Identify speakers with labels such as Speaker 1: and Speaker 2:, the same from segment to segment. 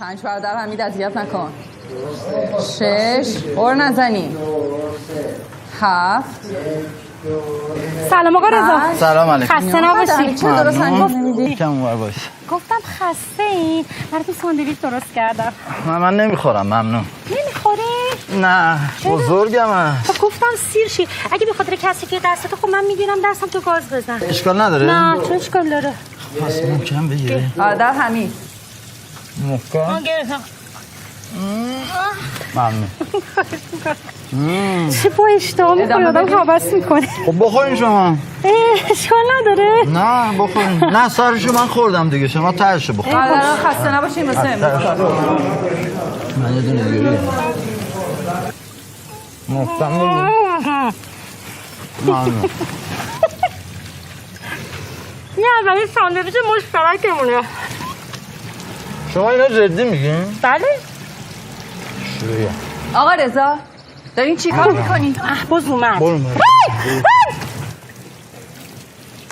Speaker 1: 5 برادر حمید اذیت نکن. 6 اور نزنی. 7
Speaker 2: سلام آقا رضا.
Speaker 3: سلام علیکم.
Speaker 2: خسته نباشی.
Speaker 1: چه درست انجام نمیدی؟
Speaker 3: کم اونور باش.
Speaker 2: گفتم خسته این براتون ساندویچ درست کردم.
Speaker 3: من نمیخورم، ممنون.
Speaker 2: نمیخوری؟
Speaker 3: نه بزرگم هست.
Speaker 2: خب گفتم سیر شی. اگه به خاطر کسی که دستت خب من میگیرم دستم تو گاز بزن.
Speaker 3: اشکال نداره؟
Speaker 2: نه چه اشکال داره؟
Speaker 3: پس محکم بگیری.
Speaker 1: برادر حمید
Speaker 3: محکم.
Speaker 2: من گرفتم.
Speaker 3: ممنون.
Speaker 2: چه با اشتها میخوری آدم حوض میکنه.
Speaker 3: خب بخورین شما.
Speaker 2: اشکال نداره.
Speaker 3: نه بخورین. نه سرشو من خوردم دیگه، شما تهشو بخورین.
Speaker 1: برادر خسته نباشین واسه امروز.
Speaker 3: من یه دونه دیگه محکم بگیر. ممنون.
Speaker 2: نه ولی ساندویچ مشترکمونه.
Speaker 3: شما اینا جدی میگین؟
Speaker 2: بله.
Speaker 3: شویه.
Speaker 1: آقا رضا دارین چی کار میکنین؟
Speaker 2: احباز اومد.
Speaker 3: برو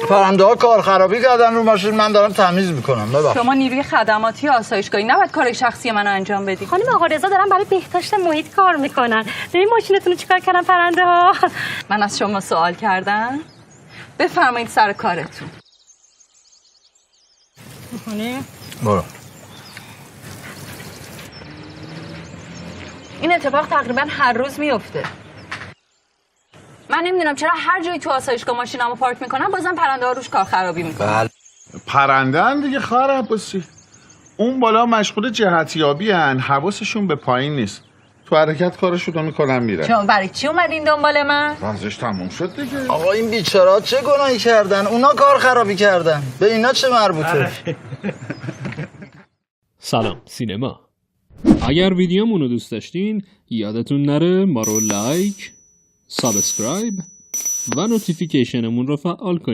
Speaker 3: پرنده ها کار خرابی کردن رو ماشین، من دارم تمیز میکنم. ببخشید.
Speaker 1: شما نیروی خدماتی آسایشگاهی نباید کار شخصی منو انجام بدی.
Speaker 2: خانم آقا رضا دارن برای بهداشت محیط کار میکنن. ببین ماشینتون رو چیکار کردن پرنده ها.
Speaker 1: من از شما سوال کردم. بفرمایید سر کارتون.
Speaker 3: برو.
Speaker 1: این اتفاق تقریبا هر روز میفته. من نمیدونم چرا هر جایی تو آسایشگاه ماشینمو پارک میکنم بازم پرنده ها روش کار خرابی میکنن.
Speaker 3: بله.
Speaker 4: پرنده هم دیگه خواهر عباسی. اون بالا مشغول جهتیابی هن، حواسشون به پایین نیست. تو حرکت کارشون رو میکنن میرن.
Speaker 1: شما برای چی اومدین دنبال من؟
Speaker 4: ورزش تموم شد دیگه.
Speaker 3: آقا این بیچاره‌ها چه گناهی کردن؟ اونا کار خرابی کردن. به اینا چه مربوطه؟
Speaker 5: سلام سینما. اگر ویدیومون رو دوست داشتین یادتون نره ما رو لایک، سابسکرایب و نوتیفیکیشنمون رو فعال کنید.